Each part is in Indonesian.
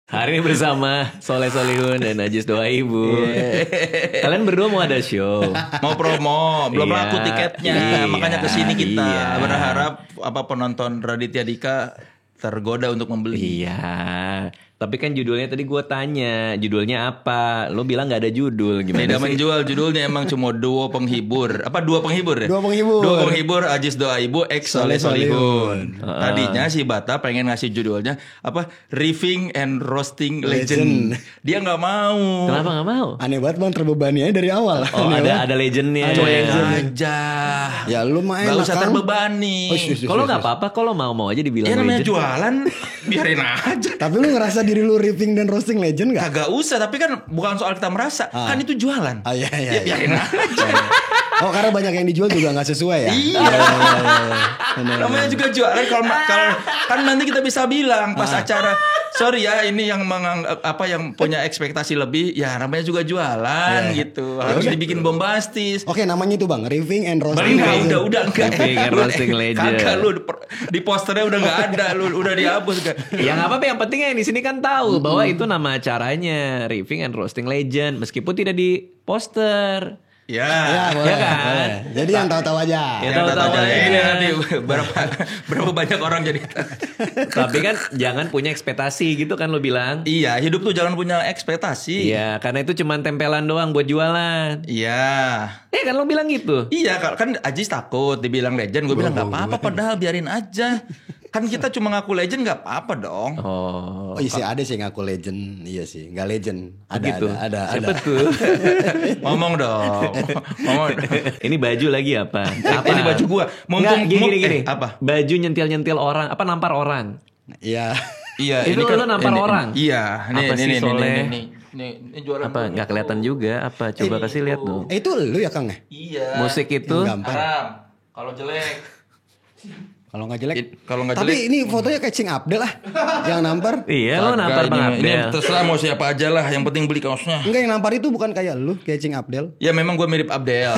Hari ini bersama Soleh Solihun dan Najis Doa Ibu. Kalian berdua mau ada show. Mau promo, belum Iya, laku tiketnya, iya, makanya kesini kita iya. berharap penonton Raditya Dika tergoda untuk membeli. Iya. Tapi kan judulnya tadi gue tanya, judulnya apa? Lo bilang nggak ada judul, gimana Beda sih? menjual, judulnya emang cuma duo penghibur. Apa dua penghibur ya? Dua penghibur. Dua penghibur Ajis Doa Ibu X Soleh Solihun. Solihun. Tadinya si Bata pengen ngasih judulnya apa? Riffing and Roasting Legend. Dia nggak mau. Kenapa nggak mau? Aneh banget bang, terbebani aja dari awal. Oh, Aneh banget. ada legendnya. Cuek aja. Ya lu mah Gak enak usah kan. terbebani. Kalau nggak apa-apa, kalau mau aja dibilang Ya namanya legend. jualan, biarin aja. Tapi lu ngerasa diri lu ripping dan roasting legend gak? Kagak usah, tapi kan bukan soal kita merasa, kan itu jualan. Ah, iya, Ya iya, biarin aja. Oh karena banyak yang dijual juga gak sesuai ya? Iya. Namanya juga jualan. Kalau kan nanti kita bisa bilang pas acara, sorry ya, ini yang menganggap apa yang punya ekspektasi lebih, ya namanya juga jualan gitu. Harus dibikin bombastis. Oke namanya itu bang, ripping and roasting Enggak, legend. udah enggak. Riffing and Roasting Legend. Kagak lu di posternya udah enggak ada, lu udah dihapus kan. Ya nggak apa-apa, yang penting yang di sini kan tahu bahwa itu nama acaranya Riffing and Roasting Legend, meskipun tidak di poster. Ya. Ya boleh, Ya kan? boleh. Jadi yang tahu-tahu aja. Ya, Yang tahu-tahu tahu aja. ini nanti berapa banyak orang jadi. Tapi kan jangan punya ekspektasi gitu kan lo bilang. Iya, hidup tuh jangan punya ekspektasi. Iya, karena itu cuma tempelan doang buat jualan. Iya. Kan lo bilang gitu. Iya, kan Ajis takut dibilang legend. Gue bilang nggak apa-apa, padahal biarin aja. Kan kita cuma ngaku legend nggak apa-apa dong. Oh, Oh iya sih ada sih ngaku legend. Iya sih, gak legend. Ada, gitu. ada. Siapa tuh? Ngomong dong. Ngomong. Ini baju lagi apa? Apa? Ini baju gua. Nggak, gini. Apa? Baju nyentil-nyentil orang, apa nampar orang? Iya. Iya, Itu lu nampar orang? Iya, Apa sih, Soleh? Ini jualan Apa nggak kelihatan juga? Apa coba kasih lihat dong. Itu lu ya Kang ya? Iya. Musik itu Yang gampang. Haram. Kalau jelek. Kalau nggak jelek. Kalau nggak Tapi jelek. ini fotonya kayak Cing Abdel lah. Yang nampar. iya lo nampar Kagak, Bang ini Abdel. terserah mau siapa aja lah, yang penting beli kaosnya. Enggak yang nampar itu bukan kayak lu, kayak Cing Abdel. Ya memang gue mirip Abdel.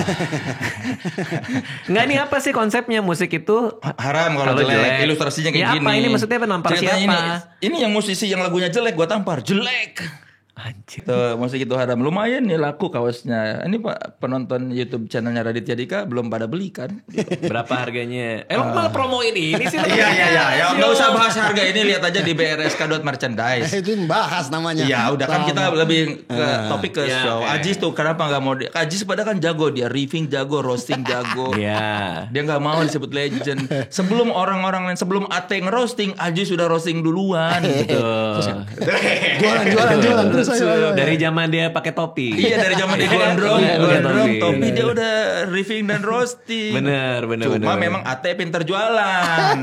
Nggak, ini apa sih konsepnya musik itu? Haram kalau jelek. Ilustrasinya kayak Ya gini. apa ini maksudnya apa, nampar Ceritanya siapa? Ini yang musisi yang lagunya jelek gue tampar. Jelek. Anjir. Tuh, musik itu haram. Lumayan nih laku kaosnya. Ini Pak penonton YouTube channelnya Raditya Dika belum pada beli kan? Berapa harganya? Lo malah promoin ini sih. Ya, nggak usah bahas harga ini, lihat aja di brsk.merchandise. Itu bahas namanya. Ya udah kan kita lebih ke topik ke Ya, show. oke. Ajis tuh kenapa nggak mau? Ajis pada kan jago, dia riffing jago, roasting jago. Iya. Dia nggak mau disebut legend. Sebelum orang-orang lain, sebelum Ate ngerosting, Ajis sudah roasting duluan. Gitu. Jualan terus ayo. Dari zaman dia pakai topi. Iya, dari zaman dia gondrong, Iya, pakai topi dia udah riffing dan roasting. Bener. Cuma memang Ate pinter jualan.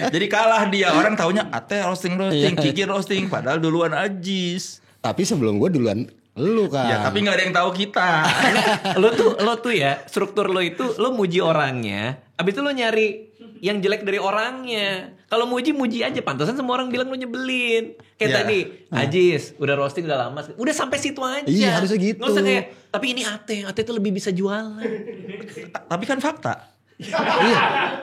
Jadi kalah dia. Orang taunya Ate roasting, Kiki roasting, padahal duluan Ajis. Tapi sebelum gue duluan lu kan. Ya, tapi nggak ada yang tahu kita. lo tuh ya, struktur lo itu lo muji orangnya, abis itu lo nyari yang jelek dari orangnya. Kalau muji aja, pantasan semua orang bilang lo nyebelin. Kayak Ya. tadi, Ajis udah roasting udah lama, udah sampai situ aja. Iya, harusnya gitu. Nggak usah kayak, tapi ini Ate tuh lebih bisa jualan. Tapi kan fakta. Iya.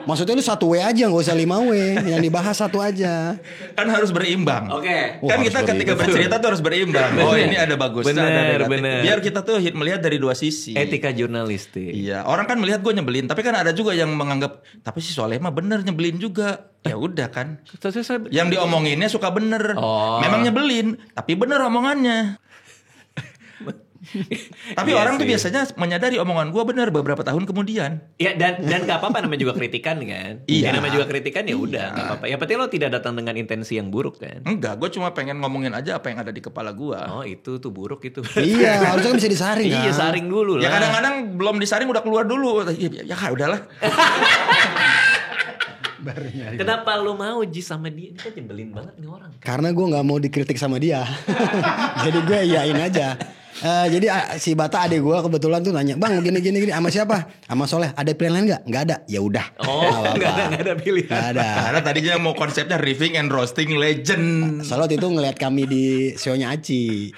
Maksudnya lu 1W aja gak usah 5W. Yang dibahas 1 aja. Kan harus berimbang. Oke. Kan harus kita ketika berimbang. bercerita tuh harus berimbang. Oh ini ada bagusnya, ada Bener, negatif. bener. Biar kita tuh melihat dari dua sisi. Etika jurnalistik. Iya, orang kan melihat gue nyebelin, tapi kan ada juga yang menganggap, tapi si Soleh mah bener nyebelin juga. Ya udah kan. Yang diomonginnya suka bener. Oh. Memang nyebelin, tapi bener omongannya. Tapi Iya orang tuh sih. biasanya menyadari omongan gue bener beberapa tahun kemudian. Ya dan gak apa-apa, namanya juga kritikan kan. Iya. Ya, namanya juga kritikan ya udah gak apa-apa. Yang penting lo tidak datang dengan intensi yang buruk kan. Enggak, gue cuma pengen ngomongin aja apa yang ada di kepala gue. Oh itu tuh buruk itu. Iya, harusnya kan bisa disaring kan. Iya, saring dulu lah. Ya kadang-kadang belum disaring udah keluar dulu. Ya udahlah. Kenapa lo mau Ji sama dia? Ini kan nyebelin banget nih orang. Karena gue gak mau dikritik sama dia. Jadi gue iyain aja. Jadi si Bata adik gue kebetulan tuh nanya, bang gini sama siapa? Sama Soleh. Ada pilihan lain nggak? Nggak ada. Ya udah. Oh, nggak ada pilihan. Nggak ada. Karena tadinya mau konsepnya riffing and roasting legend. Soalnya waktu itu ngeliat kami di show-nya Aci.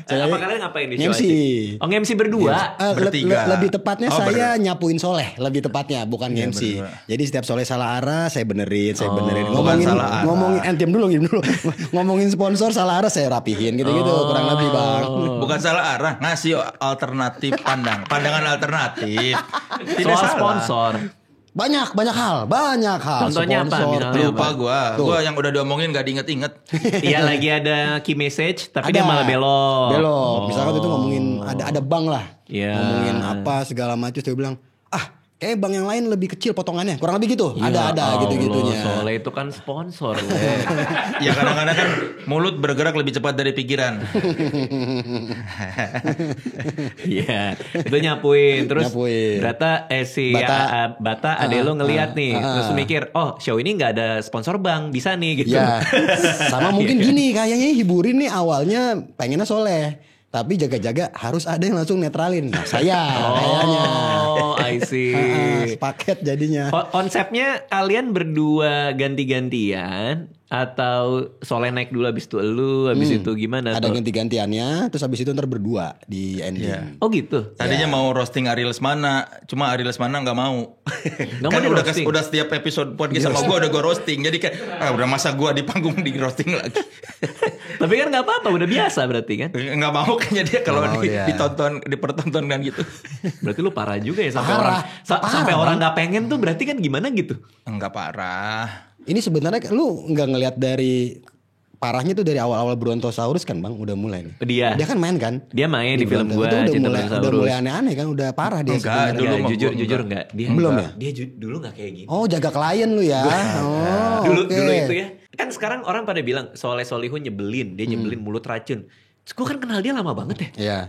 Apa kalian ngapain di show MC. Aci? Oh, MC berdua. Bertiga. Lebih tepatnya saya nyapuin Soleh, lebih tepatnya bukan Iya, MC. berdua. Jadi setiap Soleh salah arah saya benerin. bukan salah arah. Ngomongin dulu. Ngomongin sponsor salah arah saya rapihin gitu-gitu kurang lebih bang. Bukan salah arah, ngasih alternatif pandangan alternatif. Tidak Soal salah. sponsor. Banyak hal. Contohnya apa? Sponsor. Misalnya Lupa Tuh. gua yang udah diomongin gak diinget-inget. Iya, lagi ada key message tapi Ada. dia malah belok. Misalkan itu ngomongin ada bank lah. Iya. Ngomongin apa segala macam saya bilang, kayak bank yang lain lebih kecil potongannya. Kurang lebih gitu. Ya Ada gitu-gitunya. Soalnya itu kan sponsor. Ya kadang-kadang kan mulut bergerak lebih cepat dari pikiran. Iya, itu nyapuin. Terus Nyapuin. Bata adek lo ngeliat nih. Terus mikir, oh show ini gak ada sponsor bank, bisa nih gitu. Ya. Sama mungkin gini kayaknya hiburin nih awalnya pengennya Soleh. Tapi jaga-jaga harus ada yang langsung netralin. Nah, saya kayaknya. Oh, I see. Sepaket jadinya. Konsepnya kalian berdua ganti-gantian atau Soleh naik dulu habis itu elu, habis itu gimana? Ada tuh? ganti-gantiannya, terus habis itu ntar berdua di ending. Oh gitu. Tadinya mau roasting Ari Lesmana, cuma Ari Lesmana nggak mau. Nggak Kan mau udah di-roasting? udah setiap episode podcast sama gue udah gue roasting, jadi kayak udah masa gue di panggung di roasting lagi. Tapi kan nggak apa-apa, udah biasa berarti kan? Nggak mau kayaknya dia kalau Nggak mau dia. dipertontonkan gitu. Berarti lu parah juga ya sampai Parah. orang sampai Parah, orang nggak pengen tuh berarti kan gimana gitu? Enggak parah. Ini sebenarnya lu nggak ngelihat dari parahnya tuh dari awal-awal Brontosaurus kan bang, udah mulai nih. Dia kan main kan? Dia main di film Bronto. gua Itu Cinta udah Dinosaurus. mulai aneh-aneh kan, udah parah dia Enggak, sebenarnya. dulu mah jujur gua jujur enggak. enggak? Dia Belum ya? Dia dulu nggak kayak gitu. Oh jaga klien lu ya. dulu oke. dulu itu ya. Kan sekarang orang pada bilang Soleh Solihun nyebelin, dia nyebelin mulut racun. Terus gua kan kenal dia lama banget ya. Iya.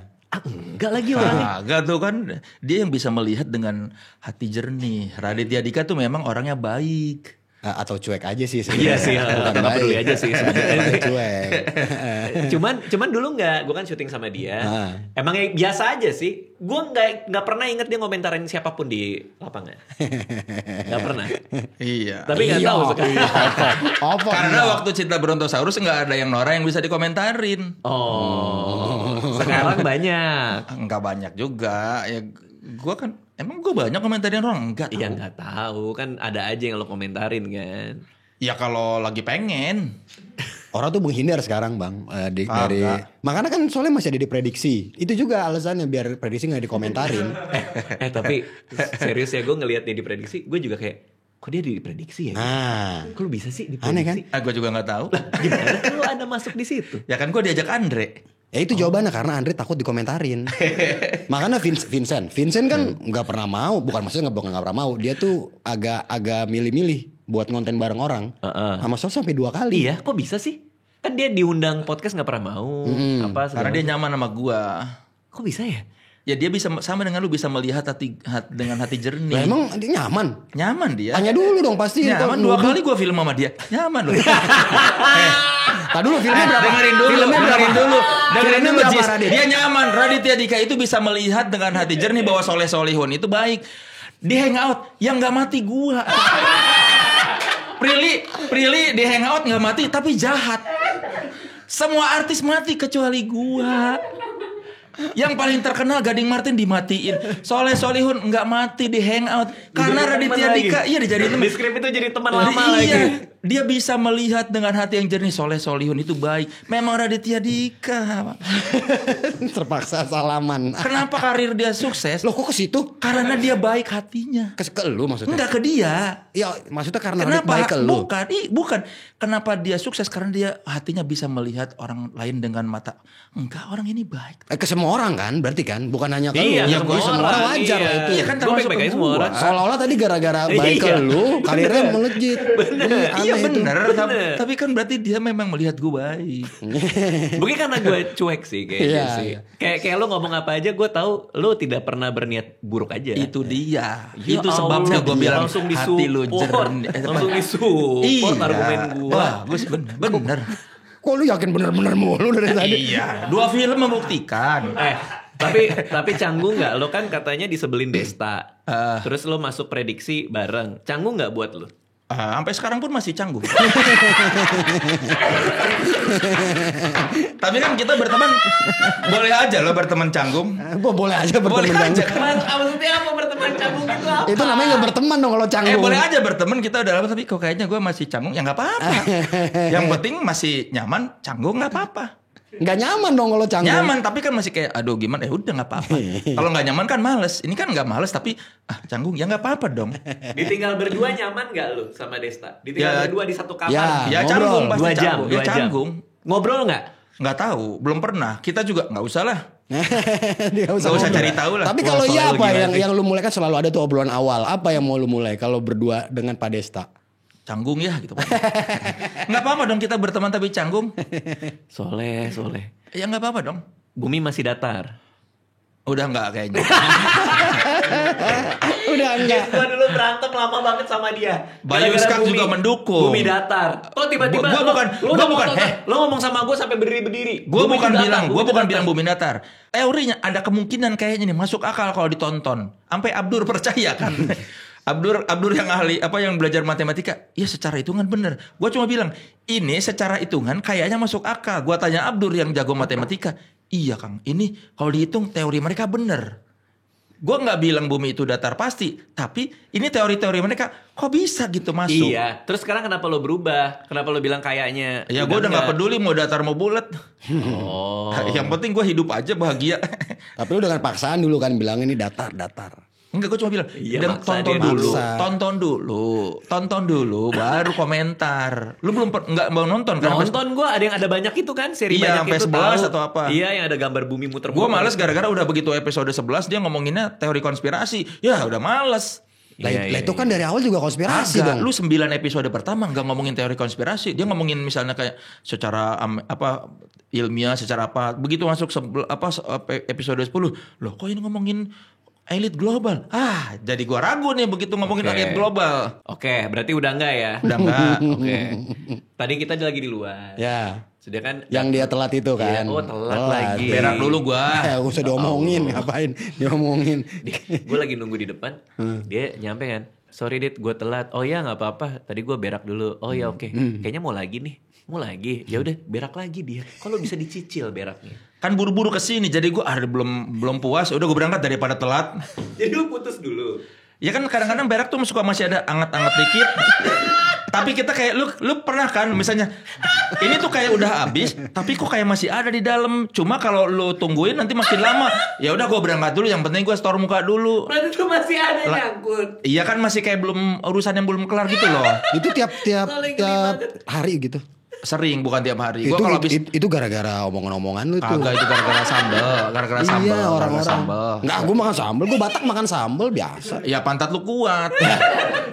Enggak lagi orangnya. Agak tuh kan dia yang bisa melihat dengan hati jernih. Raditya Dika tuh memang orangnya baik. Atau cuek aja sih Iya sih, Bukan nggak baik. peduli aja sih sebenarnya. Cuek. cuman dulu nggak, gue kan syuting sama dia. Ah. Emang ya biasa aja sih. Gue nggak pernah inget dia ngomentarin siapapun di lapangan. Nggak pernah. Iya. Tapi nggak tahu sekarang. Apa? Karena waktu Cinta Brontosaurus nggak ada yang Nora yang bisa dikomentarin. Oh, sekarang banyak. Enggak banyak juga. Ya gua kan emang gua banyak komentarin orang enggak. Iya tahu. nggak tahu kan ada aja yang lo komentarin kan. Ya kalau lagi pengen. Orang tuh menghindar sekarang bang dari Kagak. makanya kan soalnya masih ada diprediksi. Itu juga alasannya biar prediksi nggak dikomentarin. Tapi serius ya gue ngelihat dia diprediksi, gue juga kayak kok dia diprediksi ya? Nah, Kok lu bisa sih diprediksi? Aneh kan? Gua juga nggak tahu. Gimana kalau ada masuk di situ? Ya kan gua diajak Andre. ya itu jawabannya karena Andre takut dikomentarin. Makanya Vincent kan nggak pernah mau, bukan maksudnya nggak pernah mau. Dia tuh agak milih-milih buat ngonten bareng orang. Sama Sol sampai 2 kali. Iya, kok bisa sih? Kan dia diundang podcast nggak pernah mau. Apa? Karena dia nyaman sama gua. Kok bisa ya? Ya dia bisa sama dengan lu bisa melihat dengan hati jernih. Lah emang dia nyaman. Nyaman dia. Tanya dulu dong pasti. Nyaman Kok 2 nuduh. kali gua film sama dia. Nyaman loh. Tadi dulu filmnya berapa? Dengerin dulu, Filmnya dengerin berapa? dulu. Dengerin Filmnya dulu, berapa, Jis. Radit? Dia nyaman. Raditya Dika itu bisa melihat dengan hati jernih bahwa Soleh Solihun itu baik. Di hangout yang nggak mati gua. Prilly di hangout nggak mati tapi jahat. Semua artis mati kecuali gua. Yang paling terkenal Gading Martin dimatiin. Soleh Solihun nggak mati di hangout karena Raditya Dika iya dijadiin teman. Di skrip itu jadi teman lama Iya, lagi. dia bisa melihat dengan hati yang jernih. Soleh Solihun itu baik. Memang Raditya Dika. Terpaksa salaman. Kenapa karir dia sukses? Loh kok ke situ? Karena dia baik hatinya. Ke lu maksudnya? Enggak ke dia. Ya maksudnya karena Radit Kenapa? baik ke lu. Bukan. Kenapa dia sukses? Karena dia hatinya bisa melihat orang lain dengan mata. Enggak, orang ini baik. Ke semua orang kan berarti kan bukan hanya ke Iya, lu. ke Gue semua orang wajar lah itu. Iya kan Gue termasuk baik-baik ke aja semua gua. orang. Seolah-olah tadi gara-gara baik ke Iya. lu karirnya melejit. Iya Aneh itu. bener. Tapi kan berarti dia memang melihat gue baik. Mungkin karena gue cuek sih kayaknya Iya, sih. iya. Kayak lu ngomong apa aja gue tahu lu tidak pernah berniat buruk aja. Itu dia. Ya Itu sebabnya Allah, gue bilang langsung hati lu disupport. jernih. Langsung disupport argumen gue. Bagus bener. Kok lu yakin bener-bener mulu dari tadi? Iya, 2 film membuktikan. Tapi canggung nggak? Lo kan katanya disebelin Desta. Terus lo masuk prediksi bareng. Canggung nggak buat lo? Sampai sekarang pun masih canggung. Tapi kan kita berteman, boleh aja lo berteman canggung. Boleh aja berteman Boleh aja. Maksudnya apa berteman canggung itu apa? Itu namanya gak berteman dong kalau canggung. Boleh aja berteman kita udah lama, tapi kok kayaknya gue masih canggung, ya nggak apa-apa. Yang penting masih nyaman, canggung nggak apa-apa. Gak nyaman dong kalau canggung. Nyaman tapi kan masih kayak aduh gimana, ya udah nggak apa-apa. Kalau nggak nyaman kan males. Ini kan nggak males tapi canggung, ya nggak apa-apa dong. Ditinggal berdua nyaman nggak lo sama Desta? Ditinggal berdua di satu kamar. Ya ngobrol. canggung pasti 2 jam, canggung. Ya 2 jam. canggung. Ngobrol nggak? Nggak tahu, belum pernah. Kita juga nggak usah lah. Nggak Nggak usah cari tahu lah. Tapi kalau Wah, iya soalnya apa gimana sih? yang lu mulai kan selalu ada tuh obrolan awal. Apa yang mau lu mulai kalau berdua dengan Pak Desta? Canggung ya gitu. Nggak apa-apa dong kita berteman tapi canggung. Soleh. Ya nggak apa-apa dong. Bumi masih datar. Udah nggak kayaknya. Udah enggak. Gua dulu berantem lama banget sama dia. Bayu Gara-gara Skak bumi- juga mendukung. Bumi datar. Kok tiba-tiba Gua bukan, lo ngomong sama gue sampai berdiri-berdiri. Gue Bumi bukan itu datar, bilang, bumi gue itu bukan datar. bilang bumi datar. Teorinya ada kemungkinan kayaknya nih masuk akal kalau ditonton. Sampai Abdur percaya kan. Abdur yang ahli yang belajar matematika, ya secara hitungan bener. Gue cuma bilang ini secara hitungan kayaknya masuk akal. Gue tanya Abdur yang jago matematika, iya Kang, ini kalau dihitung teori mereka bener. Gue nggak bilang bumi itu datar pasti, tapi ini teori-teori mereka kok bisa gitu masuk. Iya. Terus sekarang kenapa lo berubah? Kenapa lo bilang kayaknya? Ya gue udah nggak peduli mau datar mau bulat. Oh. Yang penting gue hidup aja bahagia. Tapi lu dengan paksaan dulu kan bilang ini datar. Enggak, gue cuma bilang, Iya, dan maksa tonton dia dulu, maksa. tonton dulu, baru komentar. Lu belum nggak mau nonton kan? Nonton gue ada banyak itu kan seri Iya, banyak sampai itu 11 tahu. atau apa. Iya yang ada gambar bumi muter-muter. Gue males gara-gara udah begitu episode 11 dia ngomonginnya teori konspirasi. Ya udah males. Lah itu kan dari awal juga konspirasi Agak, dong. lu 9 episode pertama nggak ngomongin teori konspirasi. Dia ngomongin misalnya kayak secara ilmiah, secara apa. Begitu masuk episode 10, loh kok ini ngomongin elit global. Jadi gua ragu nih begitu ngomongin Oke. elit global. Oke, berarti udah enggak ya? Udah enggak. Oke. Tadi kita lagi di luar. Ya. Sudah kan? Yang dia telat itu kan. Iya, telat lagi. Berak dulu gua. Usah diomongin, ngapain diomongin. Gue lagi nunggu di depan. Dia nyampe kan. Sorry Dit, gue telat. Oh ya nggak apa-apa. Tadi gue berak dulu. Oh ya oke. Kayaknya mau lagi nih. Mau lagi. Ya udah berak lagi dia. Kalau bisa dicicil beraknya. Kan buru-buru kesini jadi gua belum puas. Udah gua berangkat daripada telat. Jadi lu putus dulu. Ya kan kadang-kadang berak tuh suka masih ada anget-anget dikit. Tapi kita kayak lu pernah kan misalnya ini tuh kayak udah habis tapi kok kayak masih ada di dalam. Cuma kalau lu tungguin nanti makin lama. Ya udah gua berangkat dulu, yang penting gua store muka dulu. Berarti tuh masih ada nyangkut. Iya kan masih kayak belum urusan yang belum kelar gitu loh. Itu tiap Paling geli banget. hari gitu. Sering bukan tiap hari. Gua Itu, kalau habis itu gara-gara omongan-omongan lu tuh. kagak itu gara-gara sambel, gara-gara sambel, Iya gara-gara orang-orang. sambel. Enggak, gue makan sambel, gue Batak makan sambel biasa. Ya pantat lu kuat.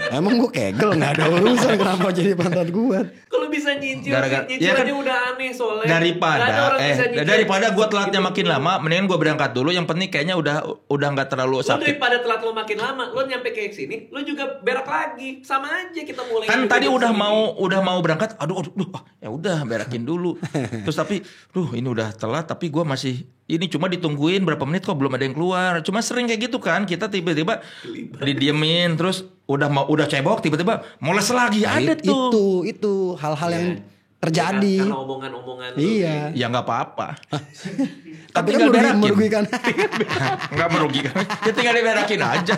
Emang gue kegel nggak ada urusan kenapa jadi pantat gue. Kalau bisa nyicil, Gara-gara- nyicil ya kan, aja udah aneh soalnya. Nggak ada orang bisa nyicil. daripada gua telatnya Gitu. makin lama, mendingan gua berangkat dulu. Yang penting kayaknya udah nggak terlalu Lo sakit. daripada telat lo makin lama, lo nyampe kayak sini, lo juga berak lagi. Sama aja kita mulai. Kan hidup tadi hidup udah sendiri. mau berangkat. Aduh, ya udah berakin dulu. Terus tapi, ini udah telat. Tapi gua masih ini cuma ditungguin berapa menit kok belum ada yang keluar. Cuma sering kayak gitu kan. Kita tiba-tiba didiemin terus udah cebok tiba-tiba moles lagi. Ada tuh. Itu hal-hal yang Iya. terjadi. Karena omongan-omongan lo. Iya. Ya nggak apa-apa. Tapi tinggal kan berakin. merugikan. Nggak merugikan. Ya tinggal diberakin aja.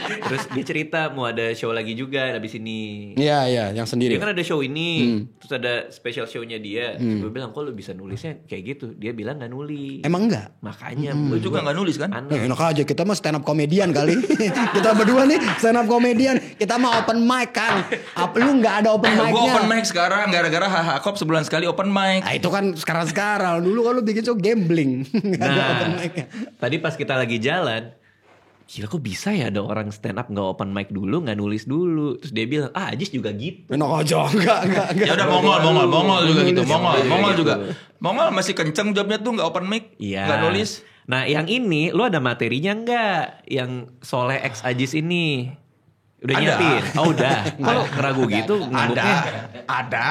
Terus dia cerita mau ada show lagi juga habis ini. Iya, yang sendiri. Dia kan ada show ini, terus ada special show-nya dia. Terus gue bilang, kok lu bisa nulisnya kayak gitu? Dia bilang gak nulis. Emang enggak? Makanya Lu juga nggak nulis kan? aneh. Enak aja, kita mah stand up komedian kali. Kita berdua nih stand up komedian. Kita mah open mic kan. Lu nggak ada open mic-nya. Gue open mic sekarang gara-gara HHKOP sebulan sekali open mic. Nah, itu kan sekarang. Dulu kalau bikin show gambling. Nggak ada open Nah, mic-nya. tadi pas kita lagi jalan, gila kok bisa ya ada orang stand up gak open mic dulu, gak nulis dulu. Terus dia bilang, Ajis juga gitu. Enak aja, enggak. Ya udah mongol juga gitu. Mongol Gitu. juga. Mongol masih kenceng jawabnya tuh nggak open mic, Iya. nggak nulis. Nah yang ini, lu ada materinya nggak? Yang Soleh X Ajis ini. Udah Ada. nyiapin? Oh udah. Kalau ngeragu gitu Ada, ngambuknya. ada.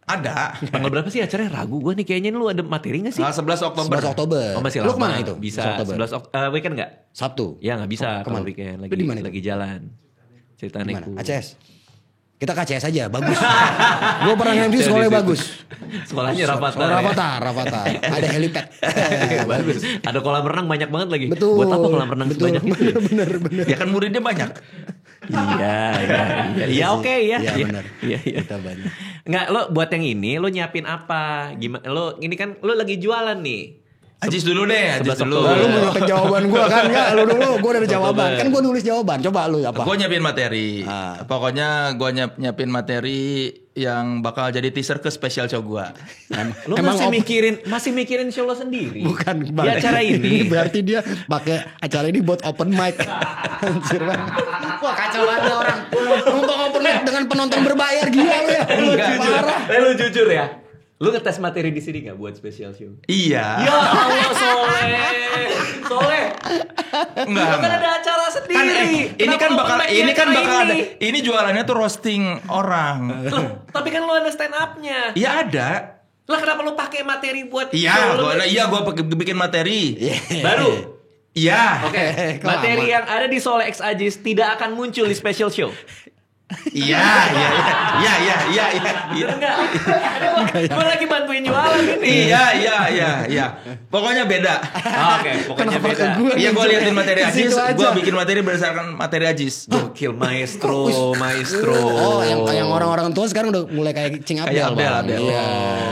Ada. Tanggal berapa sih acaranya? Ragu gue nih kayaknya. Lu ada materi gak sih? 11 Oktober. 11 Oktober. Oh masih Lu lama. kemana itu? Bisa 11 Oktober. weekend gak? Sabtu. Ya gak bisa kalau kemana? weekend. Lu di mana itu? Lagi jalan. Cerita Gimana? neku. ACS. Kita ke ACS aja, bagus. Gue pernah MC sekolahnya bagus. Sekolahnya Rafathar. Rafathar. Ada helipad. Bagus. Ada kolam renang banyak banget lagi. Betul. Buat apa kolam renang sebanyak itu? Bener. Ya kan muridnya banyak. Iya, oke ya. Iya benar. Iya. Kita banyak. Enggak, lo buat yang ini lo nyiapin apa? Gimana? Lo ini kan lo lagi jualan nih. Ajis dulu deh, Ajis 11 dulu. Oktober. Lu mau nyontek jawaban gue kan? Enggak, lu dulu. Gue udah ada jawaban. Oktober. Kan gue nulis jawaban. Coba lu apa? Gue nyiapin materi. Ah. Pokoknya gue nyiapin materi yang bakal jadi teaser ke special show gue. Lo Emang masih mikirin show lo sendiri. Bukan Di acara ini. Berarti dia pakai acara ini buat open mic. Anjir banget. Wah kacau banget orang. Nonton open mic dengan penonton berbayar gila lu ya. Enggak, Parah. Lu jujur ya. Lu ngetes materi di sini gak buat special show? Iya. Ya Allah Soleh. Enggak. Lu kan ada acara sendiri. Ini kan bakal ada. ini. Ini jualannya tuh roasting orang. Loh, tapi kan lu ada stand up-nya. Iya ada. Lah kenapa lu pakai materi buat Iya, show lu? gue bikin materi. Baru. Iya. Oke. Materi yang ada di Soleh X Ajis tidak akan muncul di special show. Iya. Bener nggak? Gue lagi bantuin jualan ini. Iya. Pokoknya beda. Oke, pokoknya Kenapa beda. ke gue? Iya, gue liatin materi Di Ajis, situ aja. gue bikin materi berdasarkan materi Ajis. Gokil maestro. Oh, yang orang-orang tua sekarang udah mulai kayak Cing Abdel. Kayak Abdel. Bang. Iya.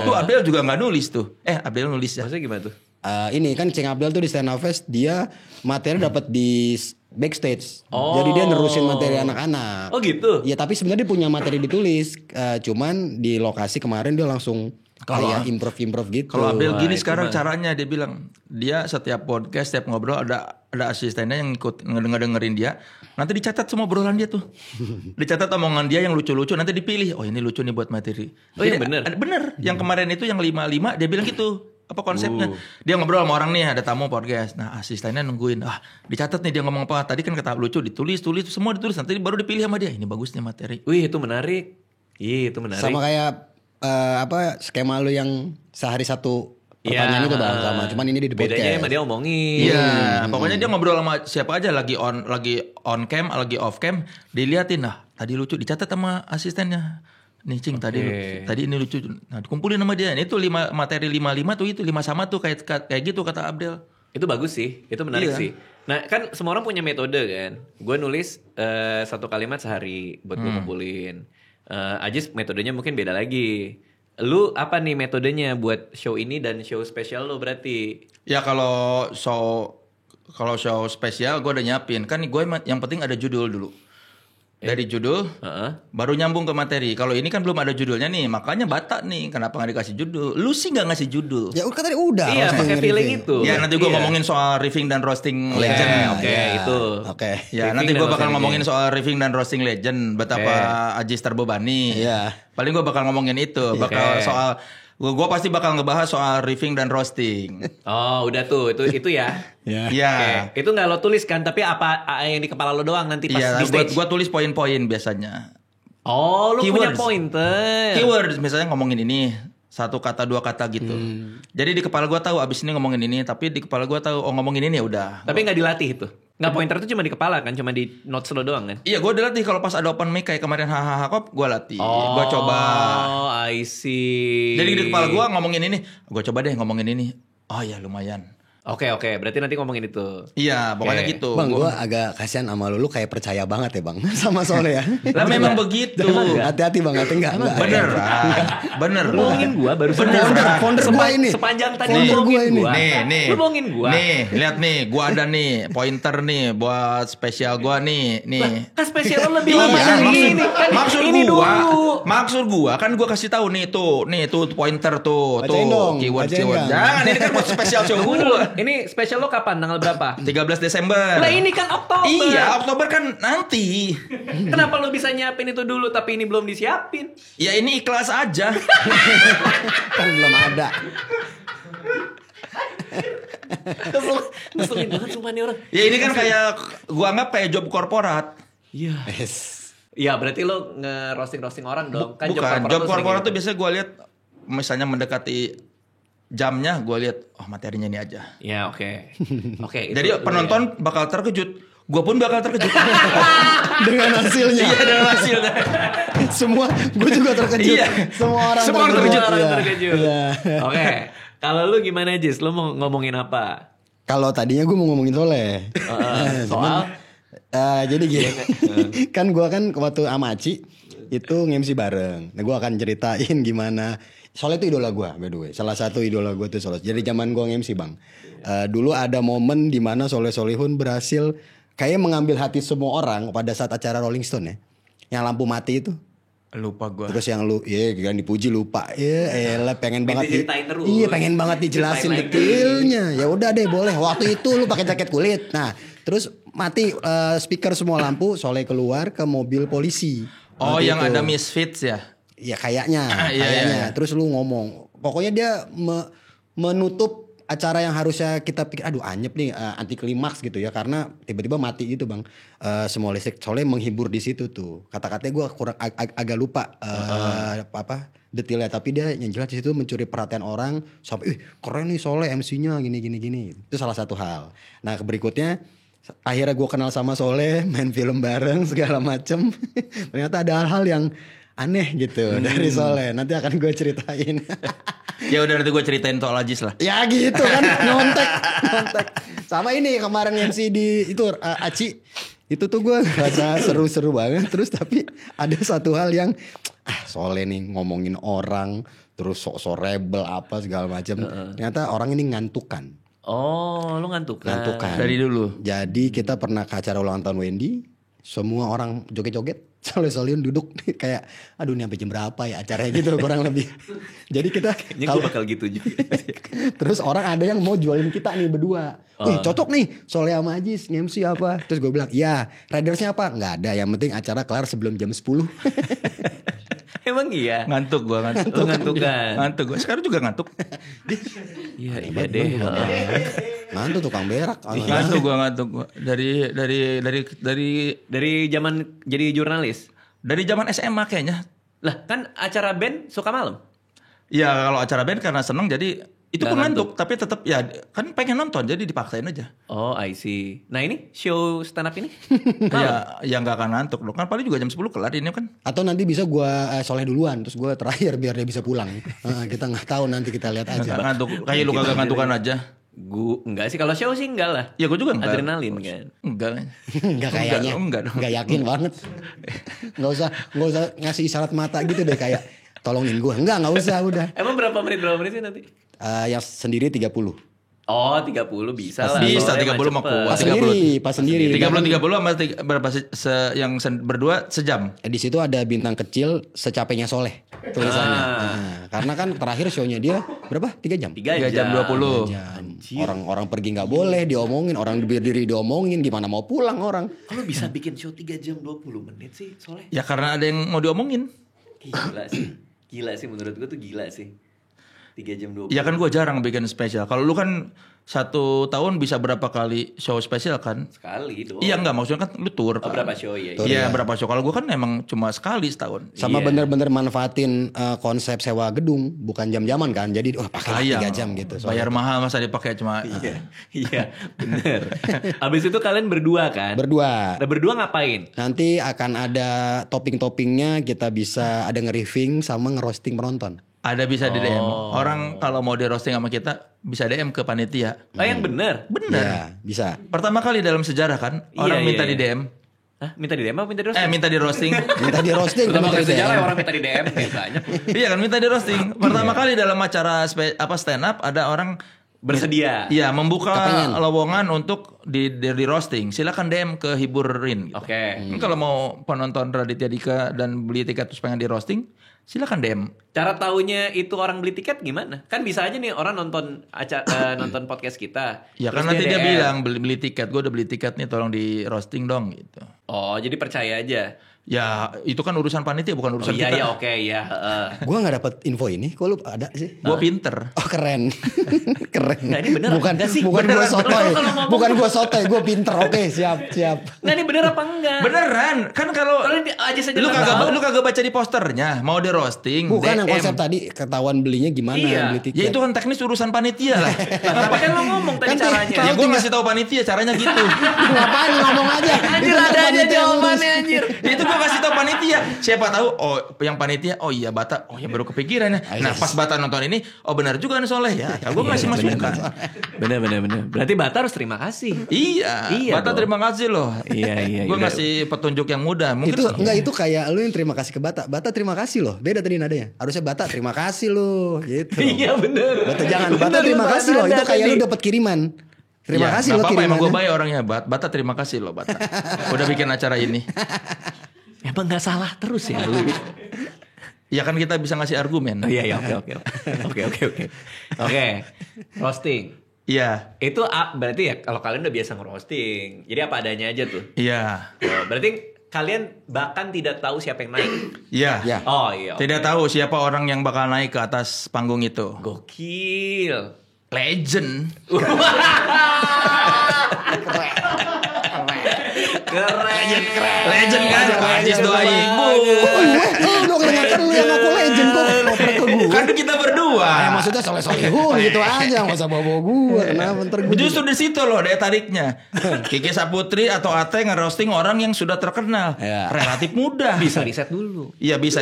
Tuh Abdel juga nggak nulis tuh. Abdel nulis ya. Maksudnya gimana tuh? Ini kan Cing Abdel tuh di Stand Up Fest dia materi dapat di backstage. Oh. Jadi dia nerusin materi anak-anak. Oh gitu? Ya tapi sebenarnya dia punya materi ditulis. Cuman di lokasi kemarin dia langsung kayak improv gitu. Kalau Abdel Wah, gini itu sekarang mah. caranya dia bilang dia setiap podcast, setiap ngobrol ada asistennya yang ikut ngedengerin dia. Nanti dicatat semua obrolan dia tuh. Dicatat omongan dia yang lucu-lucu, nanti dipilih. Oh ini lucu nih buat materi. Oh, iya bener? Bener. Yang kemarin itu yang 5 dia bilang gitu. Apa konsepnya? Dia ngobrol sama orang nih, ada tamu podcast. Nah asistennya nungguin. Dicatat nih dia ngomong apa. Tadi kan kata lucu, ditulis semua ditulis. Nanti baru dipilih sama dia. Ini bagus nih materi. Wih itu menarik. Iya itu menarik. Sama kayak skema lu yang sehari satu pertanyaan itu Bang sama. Cuman ini di podcast. Bedanya emang dia omongin. Iya, pokoknya dia ngobrol sama siapa aja lagi on cam, lagi off cam, diliatin tadi lucu dicatat sama asistennya. Nih Cing tadi ini lucu. Nah, dikumpulin sama dia. Ini tuh materi 55 tuh itu 5 sama tuh kayak gitu kata Abdel. Itu bagus sih, itu menarik Iya. sih. Nah kan semua orang punya metode kan. Gue nulis satu kalimat sehari buat gue kumpulin. Ajis metodenya mungkin beda lagi. Lu apa nih metodenya buat show ini dan show spesial lu berarti? Ya kalau show spesial gue udah nyiapin. Kan gue yang penting ada judul dulu. Dari judul baru nyambung ke materi. Kalau ini kan belum ada judulnya nih, makanya bata nih. Kenapa nggak dikasih judul? Lu sih nggak ngasih judul. Ya kan tadi udah. Iya roasting pakai riffing. feeling itu. Ya nanti gue ngomongin soal riffing dan roasting legend. Oke, itu. Oke. Ya Riffing nanti dan gue bakal roasting ngomongin legend. soal riffing dan roasting legend. Betapa Ajis terbebani. Iya. Paling gue bakal ngomongin itu. Bakal soal gue pasti bakal ngebahas soal riffing dan roasting. Oh udah tuh itu ya. Ya. Iya. Oke, itu nggak lo tulis kan, tapi apa yang di kepala lo doang nanti pas Iya. di stage. Gue tulis poin-poin biasanya. Oh, lu punya Keywords. pointer. Keywords misalnya ngomongin ini. 1 kata 2 kata gitu. Jadi di kepala gue tahu abis ini ngomongin ini. Tapi di kepala gue tahu ngomongin ini ya udah. Tapi nggak dilatih itu. Nggak pointer itu cuma di kepala kan, cuma di notes lo doang kan. Iya gue udah latih. Kalau pas ada open mic kayak kemarin hahaha kop gue latih. Gue coba. Oh, I see. Jadi di kepala gue ngomongin ini. Gue coba deh ngomongin ini. Oh ya lumayan. Oke, berarti nanti ngomongin itu. Iya pokoknya Oke. gitu. Bang, gue agak kasihan sama lu kayak percaya banget ya bang sama Soleh ya. Lah memang begitu. Hati-hati bang, enggak. Bener. Bener. Lu bohongin gua baru Founder gua ini. Sepanjang tadi Founder lu gua bohongin ini. gua. Nih. Lu bohongin gua. Nih, lihat nih, gua ada nih pointer nih buat spesial gua nih. Kan spesial lo lebih Iya, lama dari maksud- ini. Kan maksud ini gua, dulu. maksud gua kan gua kasih tahu nih tuh pointer tuh, Bacain dong, keyword. bacain dong. Jangan ini kan buat spesial show Tunggu gua. dulu. Ini spesial lo kapan? Tanggal berapa? 13 Desember. Lah ini kan Oktober. Iya, Oktober kan nanti. Kenapa lo bisa nyiapin itu dulu tapi ini belum disiapin? Ya ini ikhlas aja. Kan belum ada. Ngeselin banget sumpah nih orang. Ya ini kan kayak gua anggap kayak job korporat. Iya. Yes. Iya, berarti lo nge-roasting orang dong. Kan Bukan, job korporat tuh gitu. biasanya gue lihat misalnya mendekati jamnya, gue lihat materinya ini aja. Ya, oke. Oke. Jadi penonton bakal terkejut, gue pun bakal terkejut. Dengan hasilnya. Iya, dengan hasilnya. Semua gue juga terkejut. Iya. Semua orang terkejut. Iya. Oke. Kalau lu gimana, Jis? Lu mau ngomongin apa? Kalau tadinya gue mau ngomongin Soleh. Soal Jadi gini, kan gue kan waktu sama Aci itu nge-MC bareng. Nah gue akan ceritain gimana. Soleh itu idola gue, by the way. Salah satu idola gue tuh Soleh. Jadi zaman gue nge-MC bang, dulu ada momen di mana Soleh Solihun berhasil kayak mengambil hati semua orang pada saat acara Rolling Stone ya, yang lampu mati itu. Lupa gue. Terus yang lu, kan dipuji lupa, elah pengen banget diceritain terus. Iya pengen banget dijelasin Ceritain lagi. detailnya. Ya udah deh boleh. Waktu itu lu pakai jaket kulit. Nah terus mati speaker semua lampu, Soleh keluar ke mobil polisi. Oh, Waktu yang itu. ada Misfits ya? Ya kayaknya, Iya, kayaknya. iya. Terus lu ngomong, pokoknya dia menutup acara yang harusnya kita pikir, aduh anyep nih, anti klimaks gitu ya, karena tiba-tiba mati gitu bang. Semua listrik. Soleh menghibur di situ tuh. Kata-katanya gue kurang agak lupa apa detailnya, tapi dia yang jelas di situ mencuri perhatian orang sampai, keren nih Soleh MC-nya gini. Itu salah satu hal. Nah berikutnya, akhirnya gue kenal sama Soleh, main film bareng segala macem. Ternyata ada hal-hal yang aneh gitu dari Soleh. Nanti akan gue ceritain. Ya udah nanti gue ceritain soal Ajis lah. Ya gitu kan, nyontek. Sama ini kemarin MC di itu Aci. Itu tuh gue ngerasa seru-seru banget. Terus tapi ada satu hal yang Soleh nih ngomongin orang, terus sok-sok rebel apa segala macam. Ternyata orang ini ngantukan. Oh, lu ngantukan. Dari dulu. Jadi kita pernah ke acara ulang tahun Wendy, semua orang joget-joget, Soleh-Solihun duduk kayak, aduh ini sampai jam berapa ya acaranya gitu kurang lebih. Jadi kita Ini gue bakal gitu juga. terus orang ada yang mau jualin kita nih berdua. Wih cocok nih Soleh sama Ajis nge-MC apa. Terus gue bilang iya, ridersnya apa? Nggak ada, yang penting acara kelar sebelum jam 10. Emang iya? Ngantuk gue, ngantuk. Lu ngantukan. Ngantuk gue. Sekarang juga ngantuk. Iya deh. Ngantuk tukang berak. Ngantuk gue. Dari zaman jadi jurnalis. Dari zaman SMA kayaknya. Lah kan acara band suka malam. Ya kalau acara band karena seneng jadi itu Nggak pun ngantuk. Tapi tetap ya kan pengen nonton jadi dipaksain aja. Oh, I see. Nah ini show stand up ini? Ya nggak akan ngantuk loh. Kan paling juga jam 10 kelar ini kan. Atau nanti bisa gue Soleh duluan, terus gue terakhir biar dia bisa pulang. Kita nggak tahu, nanti kita lihat Nggak aja. ngantuk. Kayak lu kagak ngantukan aja. Gue enggak sih, kalau show sih enggak lah. Ya gue juga enggak. Adrenalin kan. Enggak. Nggak kayaknya, Enggak dong. nggak yakin banget. Nggak usah ngasih isyarat mata gitu deh kayak tolongin gue. Nggak usah udah. Emang berapa menit sih nanti? Yang sendiri 30. Oh 30 bisa lah. Bisa, Soalnya 30 mah cepet. kuat. Pas sendiri. 30 sama berapa yang berdua sejam. Di situ ada bintang kecil secapeknya Soleh tulisannya. Karena kan terakhir show-nya dia berapa? 3 jam. 3 jam 20. Orang pergi nggak boleh diomongin, orang berdiri diomongin, gimana mau pulang orang. Kalau bisa bikin show 3 jam 20 menit sih Soleh. Ya karena ada yang mau diomongin. Gila sih menurut gue tuh gila sih. 3 jam 20. Ya kan gue jarang bikin spesial. Kalau lu kan 1 tahun bisa berapa kali show spesial kan? Sekali doang. Iya enggak, maksudnya kan lu tour. Oh, Kan? berapa show ya? Iya berapa show. Kalau gue kan emang cuma sekali setahun. Sama Iya. bener-bener manfaatin konsep sewa gedung, bukan jam-jaman kan. Jadi pakai 3 jam gitu. Bayar mahal masa dipakai cuma. Iya bener. Abis itu kalian berdua kan? Berdua. Nah berdua ngapain? Nanti akan ada topping-toppingnya, kita bisa ada nge-riffing sama nge-roasting penonton. Ada bisa di DM. Orang kalau mau di roasting sama kita bisa DM ke panitia. Oh yang bener? Bener. Ya, bisa. Pertama kali dalam sejarah kan orang Iya, minta iya, di iya. DM. Hah? Minta di DM apa minta di roasting? Minta di roasting. Minta di roasting, Pertama minta kali di sejarah DM. orang minta di DM biasanya. Iya kan minta di roasting. Pertama kali dalam acara stand up ada orang Bersedia. Iya, membuka Kepengen. lowongan untuk di roasting. Silakan DM ke Hiburin gitu. Oke. Kalau mau penonton Raditya Dika dan beli tiket terus pengen di roasting, silakan DM. Cara taunya itu orang beli tiket gimana? Kan bisa aja nih orang nonton nonton podcast kita. Ya kan terus nanti dia DM. bilang beli tiket, gue udah beli tiket nih tolong di roasting dong gitu. Oh, jadi percaya aja. Ya itu kan urusan panitia bukan urusan Iya kita. ya oke ya. Gua nggak dapat info ini. Kok lu ada sih? Gue pinter. Oh keren, keren. Nah, ini bener bukan enggak sih? bukan gue Beneran, sotoy, kalau ngomong- bukan gue sotoy, gue pinter. Oke, siap. Nah ini bener apa enggak? Beneran kan kalau Kalau aja saja lu nggak tahu. kagak baca di posternya mau di roasting. Bukan yang DM. konsep tadi ketahuan belinya gimana Iya. beli tiket. Ya itu kan teknis urusan panitia lah. Tapi kan lo ngomong tadi Kan caranya. Ya gue ngasih tahu panitia caranya gitu. Ngapain ngomong aja? Anjir Itu ada aja panitia jawabannya ngurus. anjir. Ya itu gue kasih tahu panitia. Siapa tahu yang panitia oh iya Bata oh ya baru kepikiran ya. Nah pas Bata nonton ini oh benar juga nih Soleh ya. Ya gue ngasih masukan. Bener. Berarti Bata harus terima kasih. Iya, Iya Bata dong. terima kasih loh. Iya. Gue ngasih petunjuk yang mudah. Mungkin Itu kayak lu yang terima kasih ke Bata. Bata terima kasih loh. Beda tadi nadanya. Harusnya Bata terima kasih lu gitu. Iya bener. Bata jangan Bata Bener, terima bener, kasih loh. Itu nada kayak tadi. lu dapat kiriman. Terima Ya, kasih nggak lo apa-apa, emang gue kirimannya. baik orangnya. Bata terima kasih loh Bata. Udah bikin acara ini. Emang nggak salah terus ya lu. Ya kan kita bisa ngasih argumen. Oh iya oke. Oke. Roasting. Iya. Itu berarti ya kalau kalian udah biasa ngerosting. Jadi apa adanya aja tuh. Iya. Oh, berarti kalian bahkan tidak tahu siapa yang naik. Iya. Ya. Oh iya. Tidak tahu siapa orang yang bakal naik ke atas panggung itu. Gokil. Legend. Keren. Legend kan? Ajis 2000. Lu kelihatan lu yang ngaku legend kok ngoper ke gua. Kan kita berdua. Maksudnya soleh-solehun gitu aja, enggak usah bawa gua. Kenapa ntar gua Justru di situ loh daya tariknya. Kiki Saputri atau Ate ngerosting orang yang sudah terkenal. Ya. Relatif mudah. Bisa riset dulu. Iya bisa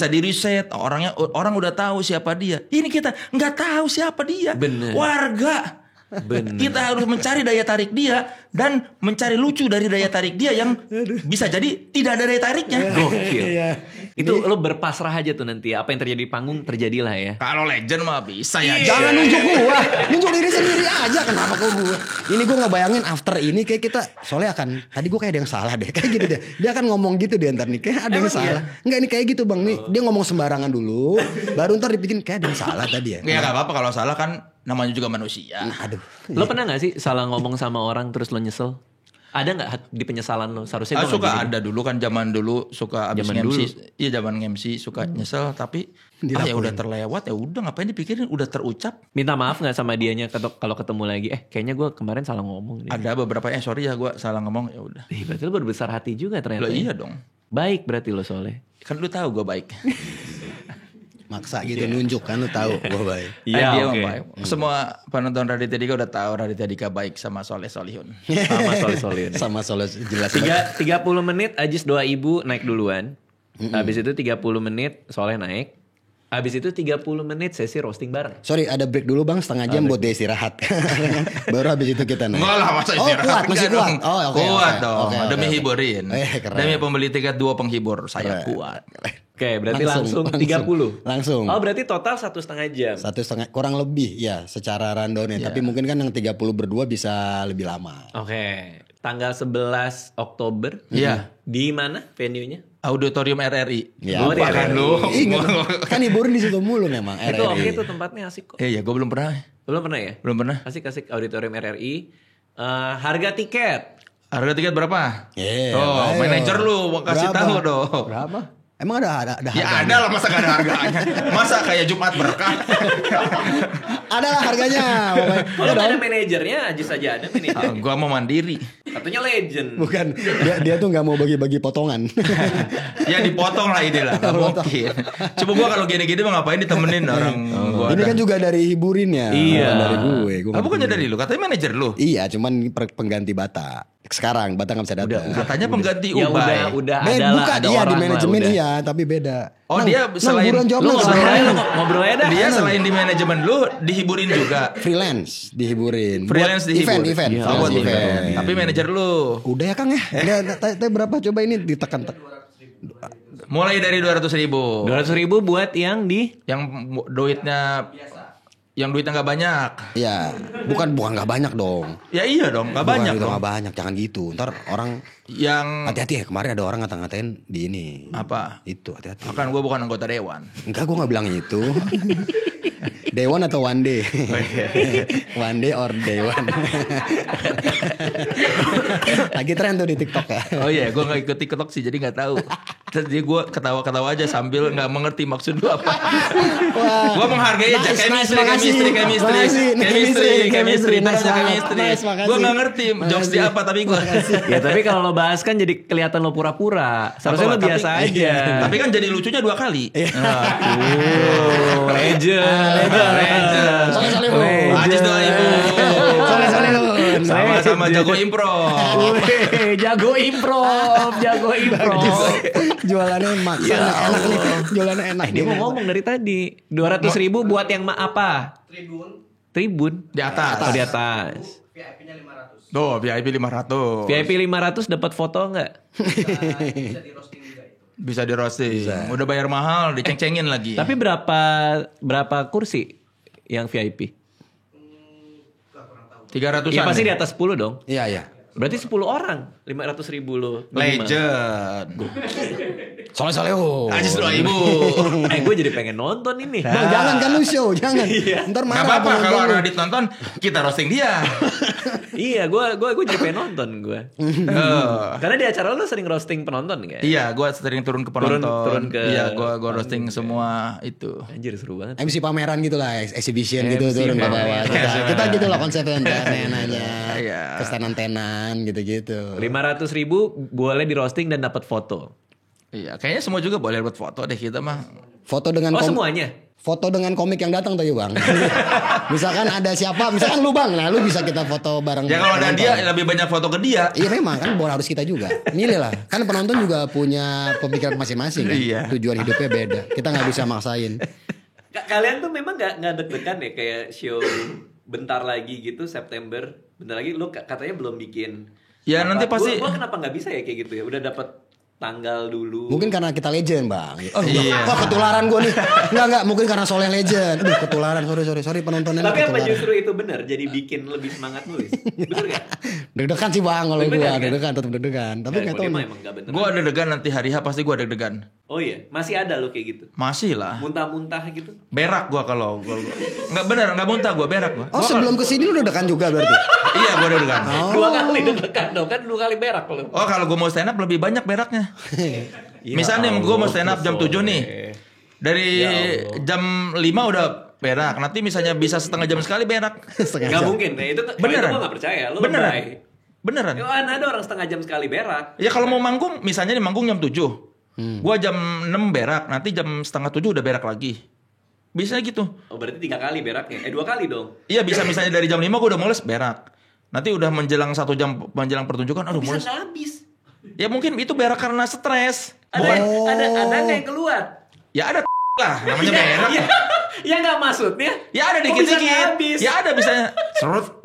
di riset. Orang udah tahu siapa dia. Ini kita nggak tahu siapa dia. Bener. Warga. Bener. Kita harus mencari daya tarik dia dan mencari lucu dari daya tarik dia yang bisa jadi tidak ada daya tariknya. Gokil. Iya. Itu lo berpasrah aja tuh nanti. Apa yang terjadi di panggung terjadilah ya. Kalau legend mah bisa ya. Jangan nunjuk gua, nunjuk diri sendiri aja. Kenapa ke gua? Ini gua ngebayangin after ini kayak kita soalnya akan tadi gua kayak ada yang salah deh, kayak gitu deh. Dia akan ngomong gitu deh ntar nih, kayak ada yang salah. Enggak ini kayak gitu bang nih, dia ngomong sembarangan dulu, baru ntar dibikin kayak ada yang salah tadi ya. Ya nggak apa-apa kalau salah kan namanya juga manusia. Aduh. Lo pernah gak sih salah ngomong sama orang terus lo nyesel? Ada gak di penyesalan lo? Seharusnya gue Suka ada dulu kan zaman dulu suka abis Zaman MC. dulu. Iya zaman MC suka nyesel tapi ya udah terlewat ya udah ngapain dipikirin udah terucap. minta maaf gak sama dianya kalau ketemu lagi? Kayaknya gue kemarin salah ngomong. Ada beberapa sorry ya gue salah ngomong ya udah. Berarti lo berbesar hati juga ternyata. Loh, ya? iya dong. Baik berarti lo Soleh. Kan lu tahu gue baik. Maksa gitu nunjuk kan lu tahu gua baik. Iya, Dia oke. mah baik. Semua penonton Raditya Dika udah tahu Raditya Dika baik sama Soleh Solihun. Sama Soleh. Sama soalnya jelas. 30 menit Ajis 2000 naik duluan. Habis itu 30 menit Soleh naik. Habis itu 30 menit sesi roasting bareng. Sorry ada break dulu bang setengah jam buat dia istirahat. Baru habis itu kita naik. Enggak lah masa Oh istirahat. kuat masih Enggak kuat. dong. Oh oke. Kuat oke, dong. oke, Demi oke. hiburin. Keren. Demi pembeli tiket 2 penghibur. Saya Keren. kuat. Oke, berarti langsung 30. Langsung. Oh, berarti total 1,5 jam. 1,5 kurang lebih ya secara rundownnya. Tapi mungkin kan yang 30 berdua bisa lebih lama. Oke. Tanggal 11 Oktober. Iya. Di mana venue-nya? Auditorium RRI. Ya, Oh, di Lupa kan RRI. lu. Kan hiburin di situ mulu memang. Itu oke RRI. tuh tempatnya asik kok. Iya, gue belum pernah. Belum pernah ya? Belum pernah. Asik-asik auditorium RRI. Harga tiket. Harga tiket berapa? Ayo. Manajer lu mau kasih Berapa? tahu dong. Berapa? Emang ada Ya harganya? ada lah masa gak ada harganya. Masa kayak Jumat berkah. Ada lah harganya. Pokoknya. Kalau Ya nggak ada dong. manajernya, Ajis aja ada manajernya. Gua mau mandiri. Katanya legend. Bukan dia tuh nggak mau bagi-bagi potongan. Ya dipotong lah ini lah. Gak mungkin. Coba gua kalau gini-gini mah ngapain ditemenin orang gua. Ini kan juga dari hiburinnya. Iya. Bukan dari gue. Bukannya dari lu, katanya manajer lu. Iya, cuman pengganti Bata. Sekarang Bata nggak bisa datang. Katanya pengganti Ya Ubay. udah Beda, ada lah, bukan ada iya orang di lah, manajemen udah. iya, tapi beda. Oh, dia selain- buruan jawab Lu Nang, ngobrol selain- aja, lu ngobrol aja dah. Dia selain di manajemen lu dihiburin juga. freelance dihiburin. Freelance Buat dihibur. event. Iya, Freelance buat event. Tapi manajer lu Udah ya Kang ya. Udah berapa coba ini ditekan. mulai dari 200.000. 200.000 buat yang di Yang duitnya Yang duitnya nggak banyak. Iya, bukan nggak banyak dong. Ya iya dong, nggak banyak dong. Nggak banyak, jangan gitu. Ntar orang yang hati-hati ya. Kemarin ada orang ngata-ngatain di ini. Apa? Itu hati-hati. Kan gue bukan anggota dewan. Enggak, gue nggak bilang itu. Dewan atau one day? One day or dewan. Lagi tren tuh di TikTok ya. Oh iya, gue nggak ikut TikTok sih, jadi nggak tahu. Jadi gue ketawa-ketawa aja sambil nggak mengerti maksud lu apa. Gue menghargai aja chemistry. Gue nggak ngerti jokes dia apa, tapi gue. Ya tapi kalau lo bahas kan jadi kelihatan lo pura-pura. Seharusnya lo biasa aja. Tapi kan jadi lucunya 2 kali. Legend. Ajis doa ibu. Sama-sama jago improv. Jago improv. Jualannya maksa enak nih. Jualannya enak. Dia mau ngomong dari tadi. 200.000 buat yang apa? Tribun. Di atas. Di atas. VIP-nya 500. Tuh, VIP 500. VIP 500 dapat foto enggak? Bisa di roasting juga itu. Bisa di roasting. Udah bayar mahal, diceng-cengin lagi. Tapi berapa kursi yang VIP? 300-an. Ya pasti di atas 10 dong. Iya. Berarti 10 orang 500.000 lo. Legend. Soleh. Ajis doa ibu. Gue jadi pengen nonton ini. Bang, jangan kan lu show, jangan. Ntar Gak marah. apa-apa kalau penonton lu. Radit nonton, kita roasting dia. Iya, gue jadi pengen nonton gue. Karena di acara lo sering roasting penonton kan? Iya, gue sering turun ke penonton. Turun ke. Iya, gue roasting semua itu. Anjir seru banget. MC pameran gitu lah, exhibition gitu MC turun ke bawah. pameran. Kita gitu lah konsepnya nanya. Iya. Kestenan-tenan gitu-gitu. 500.000 boleh di roasting dan dapat foto. Iya, kayaknya semua juga boleh buat foto deh kita mah. Foto dengan Semuanya. Foto dengan komik yang datang tadi bang. Misalkan ada siapa, misalkan lu bang, nah lu bisa kita foto bareng. Ya kalau ada penonton. dia lebih banyak foto ke dia. Iya memang kan harus kita juga. Milih lah. Kan penonton juga punya pemikiran masing-masing kan. Iya. Tujuan hidupnya beda. Kita nggak bisa maksain. Kalian tuh memang nggak deg-degan ya kayak show bentar lagi gitu September. Bentar lagi lu katanya belum bikin. Ya nanti pasti. Gua kenapa nggak bisa ya kayak gitu ya? Udah dapat tanggal dulu. Mungkin karena kita legend bang. Oh iya. Wah ketularan gue nih. Enggak. Mungkin karena Soleh legend. Aduh ketularan. Sorry penontonnya. Tapi apa ketularan. justru itu benar? Jadi bikin lebih semangat nulis. Bener gak? Deg-degan sih bang kalau gue. Bener, kan? Deg-degan tetap deg-degan. Tapi nggak tahu. Emang gak bener. Gue deg-degan nanti hari H pasti gue deg-degan. Oh iya, masih ada lo kayak gitu. Masih lah. Muntah-muntah gitu. Berak gue kalau nggak bener nggak muntah gue berak gue. Oh sebelum kesini lu deg-degan juga berarti. Iya gue deg-degan. Oh. 2 kali deg-degan dong kan 2 kali berak lo. Oh kalau gue mau stand up lebih banyak beraknya. Ya Misalnya gue mau stand up jam 7 nih. Dari Ya jam 5 udah berak. Nanti misalnya bisa setengah jam sekali berak. Gak mungkin ya itu. Beneran. Gue gak percaya. Lo Beneran. lebay. Beneran. Ya, ada orang setengah jam sekali berak. Ya kalau mau manggung, misalnya nih manggung jam 7. Gua jam 6 berak, nanti jam setengah 7 udah berak lagi. Bisa gitu. Oh berarti 3 kali beraknya. 2 kali dong. Iya bisa misalnya dari jam 5 gua udah mules berak. Nanti udah menjelang 1 jam menjelang pertunjukan, aduh Bisa mules. gak habis. Ya mungkin itu berak karena stres. Ada nggak yang keluar? Ya ada lah, namanya berak. Ya nggak maksudnya. Ya ada Kok bisa nggak dikit-dikit. habis? Ya ada misalnya serut.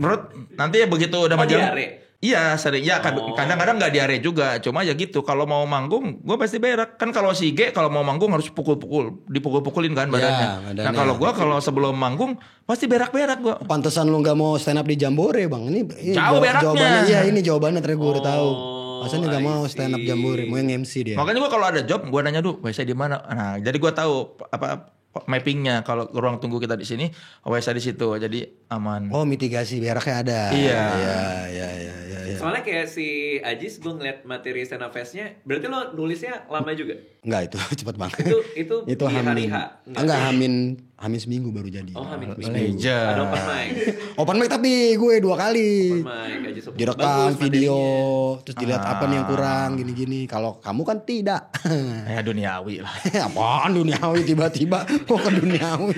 Nanti ya begitu udah menjelang. diare? Iya sering. Ya kadang-kadang nggak diare juga. Cuma ya gitu. Kalau mau manggung, gue pasti berak. Kan kalau si G kalau mau manggung harus dipukul-pukulin kan badannya. Nah kalau gue kalau sebelum manggung pasti berak-berak gue. Pantesan lu nggak mau stand up di Jambore bang. Ini Jauh beraknya. jawabannya. Iya ini jawabannya tadi gue udah tahu. Masa nggak I mau stand up see. Jambore, mau yang MC dia. Makanya gue kalau ada job, gue nanya dulu, WC di mana. Nah, jadi gue tahu apa mappingnya. Kalau ruang tunggu kita di sini, WC di situ, jadi aman. Oh mitigasi beraknya ada. Iya. Iya. Soalnya kayak si Ajis gue ngeliat materi stand up fest-nya, berarti lo nulisnya lama juga? Enggak itu cepet banget. Itu itu di hari hamin. H? Enggak hamin seminggu baru jadi. Oh hamin Legend. Ada open mic. Open mic tapi gue 2 kali. Open mic Ajis. Direkam Bagus video, materinya. terus dilihat apa nih yang kurang gini-gini. Kalau kamu kan tidak. Ya duniawi lah. Apaan duniawi tiba-tiba kok ke duniawi.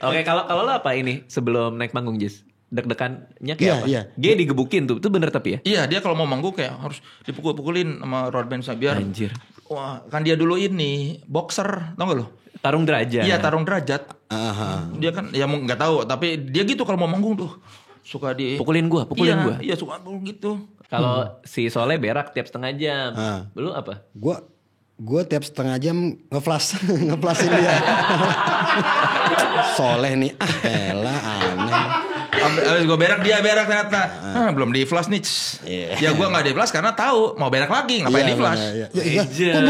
Oke, kalau lo apa ini sebelum naik panggung Jis? Deg-degannya kayak Iya, apa? iya. Dia digebukin tuh, itu bener tapi ya? Iya dia kalau mau manggung kayak harus dipukul-pukulin sama road band biar. Anjir. Wah kan dia dulu ini boxer, tau gak lo? Tarung derajat. Iya tarung derajat. Aha. Dia kan ya nggak tahu tapi dia gitu kalau mau manggung tuh suka di Pukulin gua. Iya, iya suka gitu. Kalau si Soleh berak tiap setengah jam. Lu apa? Gue Gue tiap setengah jam ngeflashin dia. Soleh nih, elah aneh. Abis gue berak dia berak ternyata. Belum di flash nih. Iya. Ya gue nggak di flash karena tahu mau berak lagi ngapain di flash. Iya. Legend.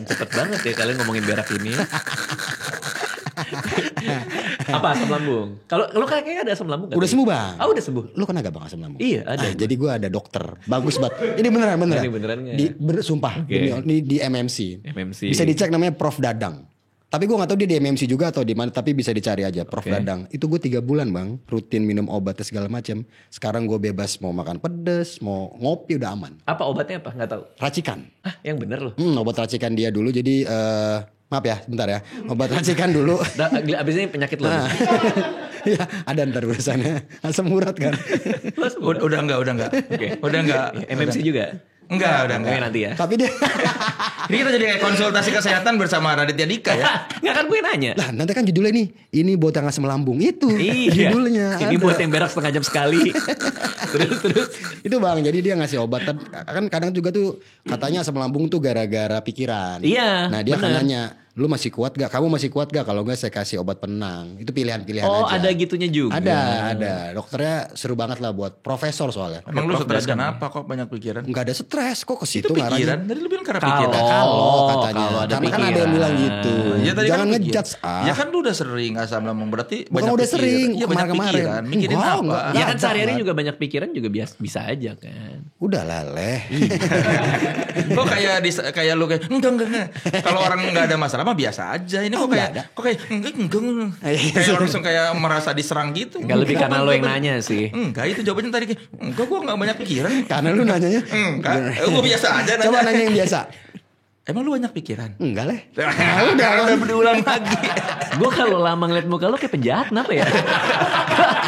Cepet banget ya kalian ngomongin berak ini. Apa asam lambung? Kalau lu kayaknya ada asam lambung Udah sembuh bang. Oh udah sembuh. Lu kan agak bang asam lambung. Iya ada. Jadi gue ada dokter. Bagus banget. Ini beneran. Ini beneran nggak? Sumpah. Oke. Ini di MMC. MMC. Bisa dicek namanya Prof Dadang. Tapi gue gak tahu dia di MMC juga atau di mana. Tapi bisa dicari aja Prof Dadang. Itu gue 3 bulan bang. Rutin minum obat segala macam. Sekarang gue bebas mau makan pedes, mau ngopi udah aman. Apa obatnya apa? Nggak tahu. Racikan. Ah yang bener loh. Obat racikan dia dulu. Jadi maaf ya sebentar ya. Obat racikan dulu. Abis ini penyakit lo. Ya ada ntar urusannya. Asam urat kan. Udah enggak. Oke. Udah enggak. MMC juga. Enggak, udah enggak. Oke, nanti ya. Tapi dia Ini kita jadi kayak konsultasi kesehatan bersama Raditya Dika ya. Nggak kan gue nanya. lah nanti kan judulnya nih. Ini buat yang asam lambung itu. Iya. Judulnya. Ini ada. buat yang berak setengah jam sekali. terus. Itu bang, jadi dia ngasih obat kan kadang juga tuh katanya asam lambung tuh gara-gara pikiran. Iya, Nah dia bener. akan nanya, lu masih kuat gak? Kamu masih kuat gak? Kalau enggak saya kasih obat penenang. Itu pilihan-pilihan Oh aja. ada gitunya juga. Ada. Dokternya seru banget lah buat profesor soalnya. Emang lu Prof stres Dadang. kenapa kok banyak pikiran? Enggak ada stres kok ke Itu situ pikiran. ngarahnya. Tadi lu bilang karena Kalau- pikiran. Kalau katanya. kalau ada Karena kan ada yang pikiran. bilang gitu. Ya tadi Jangan kan ngejudge Ya kan lu udah sering asam lambung berarti Bukan banyak udah pikiran. sering, Iya banyak kemarin-kemarin. pikiran. Mikirin Enggak, apa? enggak. Ya kan Banyak sehari-hari banget. juga banyak pikiran juga bisa aja kan. Udah lah leh. Kok kayak lu kayak enggak. Kalau orang enggak ada masalah mah biasa aja. Ini kok enggak kayak ada. kok kayak enggak. Kayak langsung kayak merasa diserang gitu. Enggak lebih karena lo yang nanya sih. Enggak, itu jawabannya tadi kayak enggak gua enggak banyak pikiran. Karena lu nanyanya. Enggak, gua biasa aja nanya. Coba nanya yang biasa. Emang lu banyak pikiran? Enggak leh. Udah berulang lagi. Gue kalau lama ngeliat muka lo kayak penjahat, kenapa ya?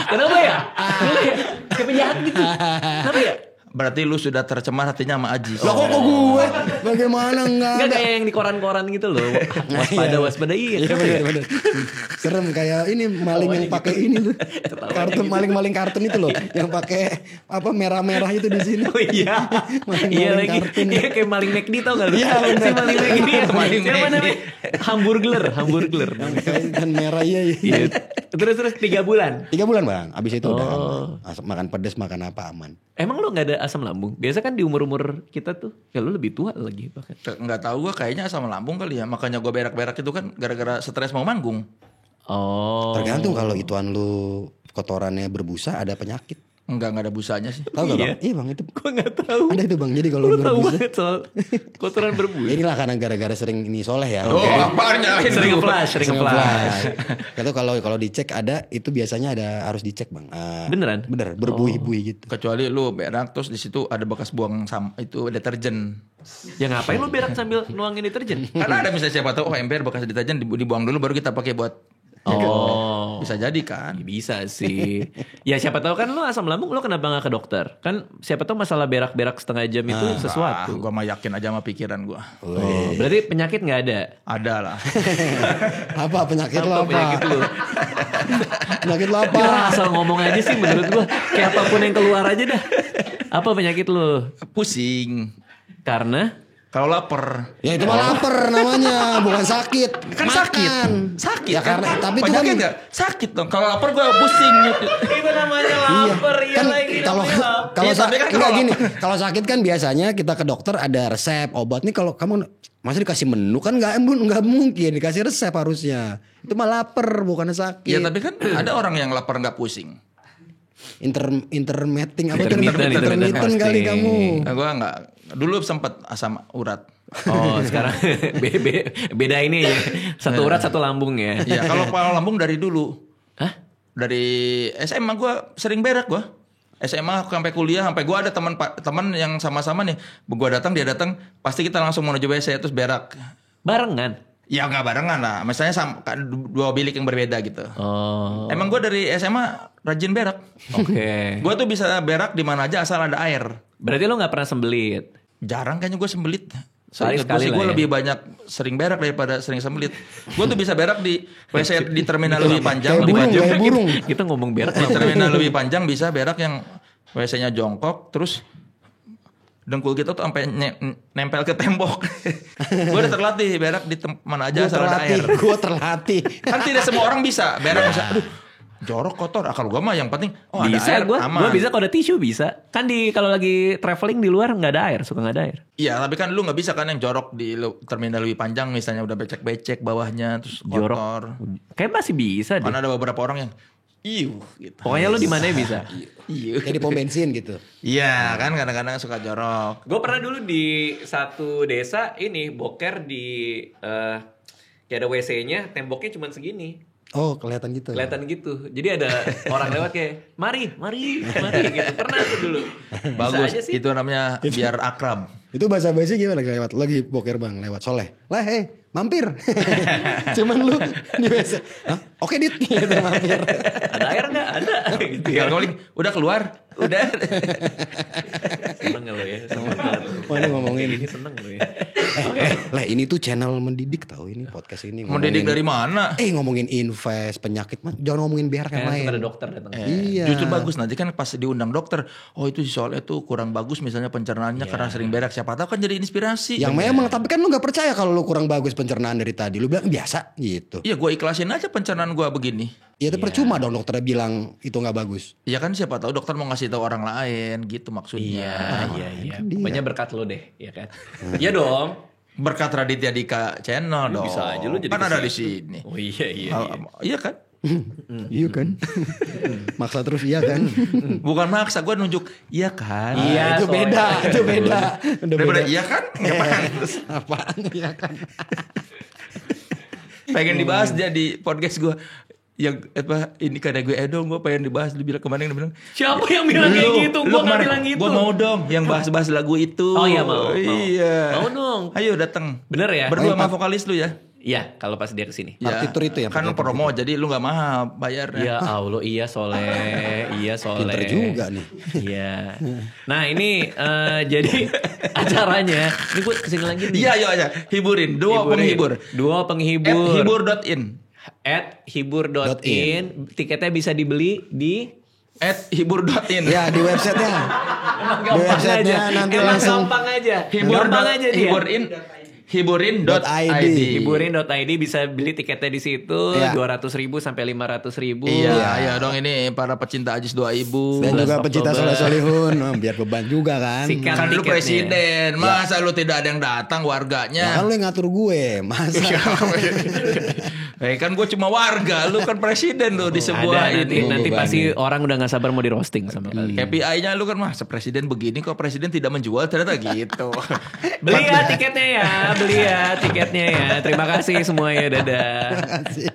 Kenapa ya? Kenapa ya? Kayak penjahat gitu. Kenapa ya? Berarti lu sudah tercemar hatinya sama Aji. Lah kok gue? Bagaimana enggak Enggak ada? kayak yang di koran-koran gitu loh. Waspada iya. Iya Kenapa ya? benar. Serem kayak ini maling yang pakai ini tuh. Kartun maling-maling kartun itu loh, yang pakai apa merah-merah itu di sini. Oh iya. Maling-maling Iya lagi. kartun. Iya kayak maling McD tau gak lu? Iya, bener. Si maling McD. Maling Siapa McD. namanya? Hamburglar. Dan merah iya. Iya. Terus 3 bulan. 3 bulan bang, abis itu udah Oh. aman. Makan pedas, makan apa aman. Emang lo gak ada asam lambung? Biasa kan di umur-umur kita tuh, ya lo lebih tua lagi bahkan. Nggak tahu gua kayaknya asam lambung kali ya. Makanya gua berak-berak itu kan gara-gara stres mau manggung. Oh. Tergantung kalau ituan lu kotorannya berbusa ada penyakit. Nggak ada busanya sih. Tahu gak Iya. bang? Iya bang itu. Gue gak tahu. Ada itu bang. Jadi kalau Lo tahu berbusa. banget soal kotoran berbusa. Inilah karena gara-gara sering ini soleh ya. Oh, apaan nyalahin Sering dulu? nge-flash, sering nge-flash. Itu kalau dicek ada, itu biasanya ada harus dicek bang. Beneran? Bener, berbuih-buih gitu. Kecuali lu berak terus di situ ada bekas buang itu deterjen. Ya ngapain lo berak sambil nuangin deterjen? Karena ada misalnya siapa tahu ember bekas deterjen dibuang dulu baru kita pakai buat Oh. bisa jadi kan. Bisa sih. Ya siapa tahu kan lo asam lambung lo kenapa gak ke dokter? Kan siapa tahu masalah berak-berak setengah jam itu sesuatu. Gua mah yakin aja sama pikiran gua. Oh, berarti penyakit gak ada? Ada lah. Apa penyakit lo apa? penyakit lo? Penyakit lo apa? Ya, asal ngomong aja sih menurut gua. Kayak apapun yang keluar aja dah. Apa penyakit lo? Pusing. Karena Kalau lapar. Ya itu mah lapar namanya, bukan sakit. Kan Makan. sakit. Ya kan? karena tapi itu kan penyakit nggak sakit dong. Kalau lapar gua pusing. itu namanya lapar kan kalau Iya, tapi kan enggak kalau gini, kalau sakit kan biasanya kita ke dokter ada resep obat nih. Kalau kamu masa dikasih menu kan nggak mungkin dikasih resep harusnya. Itu mah lapar bukan sakit. Ya tapi kan ada orang yang lapar nggak pusing. Intermittent apa Intermittent intermittent kali fasting. kamu. Nah, gua nggak. Dulu sempat asam urat. Oh sekarang beda ini ya. Satu urat satu lambung ya. Iya, kalau lambung dari dulu. Hah? Dari SMA gua sering berak gua. SMA sampai kuliah sampai gua ada teman yang sama-sama nih. Gua datang dia datang, pasti kita langsung menuju WC terus berak. Barengan. Ya nggak barengan lah. Misalnya dua bilik yang berbeda gitu. Oh. Emang gua dari SMA rajin berak. Oke. Gua tuh bisa berak di mana aja asal ada air. Berarti lo nggak pernah sembelit. Jarang kayaknya gue sembelit. Sekali Gue lah ya. lebih banyak sering berak daripada sering sembelit. Gue tuh bisa berak di WC di terminal lebih panjang. Kayak burung. Kita ngomong berak. Di terminal lebih panjang bisa berak yang WC-nya jongkok terus dengkul kita tuh sampai nempel ke tembok. Gue udah terlatih berak di mana aja asal ada air. Gue terlatih. Kan tidak semua orang bisa berak bisa. Aduh, jorok kotor. Kalau gue mah yang penting ada Bisa air gue aman. bisa kalau ada tisu bisa. Kan kalau lagi traveling di luar nggak ada air, suka nggak ada air. Iya, tapi kan lu nggak bisa kan yang jorok di terminal lebih panjang misalnya udah becek-becek bawahnya terus Jorok. kotor. Kayak masih bisa deh. Kan ada beberapa orang yang gitu. Pokoknya lu di mana bisa. Kayak di pom bensin gitu. Iya, kan kadang-kadang suka jorok. Gue pernah dulu di satu desa ini boker di kayak ada WC-nya, temboknya cuma segini. Oh, kelihatan gitu. Kelihatan gitu. Jadi ada orang lewat kayak, mari gitu. Pernah tuh dulu. Bisa Bagus, aja sih. itu namanya biar akrab. Itu bahasa basi gimana lewat? Lagi boker bang, lewat Soleh. Lah mampir. Cuman lu di WC. Hah? Oke dit. Gitu, mampir. Ada air nggak? Ada. Gitu ya. Tinggal calling, udah keluar, udah. Seneng gak lo ya? Seneng banget. Oh, ini ngomongin. Ini seneng lo ya. Lah ini tuh channel mendidik tahu ini podcast ini. Mendidik dari mana? Ngomongin invest, penyakit mah jangan ngomongin berak yang lain. Kayak ada dokter datang. Iya. Justru bagus nanti kan pas diundang dokter, oh itu soalnya tuh kurang bagus misalnya pencernaannya karena sering berak. Siapa tahu kan jadi inspirasi. Yang memang tapi kan lu gak percaya kalau lu kurang bagus pencernaan dari tadi. Lu bilang biasa gitu. Iya, gue ikhlasin aja pencernaan gue begini. Ya itu percuma dong dokternya bilang itu gak bagus. Iya kan siapa tahu dokter mau ngasih tahu orang lain gitu maksudnya. Iya. Pokoknya berkat lo deh, ya kan? Iya dong. Berkat Raditya Dika Channel dong. Bisa aja lu jadi kan ada di kesini. sini. Oh iya. Iya kan? Iya kan? Maksa terus iya kan? Bukan maksa, gue nunjuk iya kan. Iya, itu beda, itu beda. Udah Daripada beda. iya kan? Nggak pantas. Apaan iya kan? Pengen dibahas dia di podcast gue. Yang apa ini karena gue dong, gue pengen dibahas. Lu bilang kemarin dia bilang, Siapa yang bilang kayak gitu? Gue gak bilang gitu. Gue mau dong yang bahas-bahas lagu itu. Oh iya, mau. Iya. Mau dong. Ayo datang. Bener ya? Berdua sama vokalis lu ya. Iya, kalau pas dia kesini. Partitur itu ya, Kan lu pakai promo jadi lu gak mahal bayarnya. Ya Allah, iya Soleh. Pinter juga nih. Iya. Nah ini jadi acaranya. Ini gue kesini lagi nih. Iya, ayo. Hiburin. Dua penghibur. Dua penghibur. @hibur.in. @hibur.in. Tiketnya bisa dibeli di @hibur.in. Ya di websitenya. Di websitenya nanti Emang langsung gampang aja. Hibur Gampang aja dia. hiburin.id. Hiburin.id bisa beli tiketnya di situ. Iya. 200.000 sampai 500.000. Iya dong ini para pecinta Ajis 2000. dan juga 11 pecinta Oktober. soleh-solihun. Biar beban juga kan. Sikat Kan lu tiketnya. presiden, masa lu tidak ada yang datang Ya warganya? kan lu yang ngatur gue. Masa Kan gue cuma warga, lu kan presiden lu di sebuah Ada ini. nanti pasti orang udah gak sabar mau di roasting sama kalian. KPI-nya lu kan masa presiden begini kok presiden tidak menjual ternyata gitu. Beli ya tiketnya ya, beli ya tiketnya ya. Terima kasih semuanya, dadah. sih.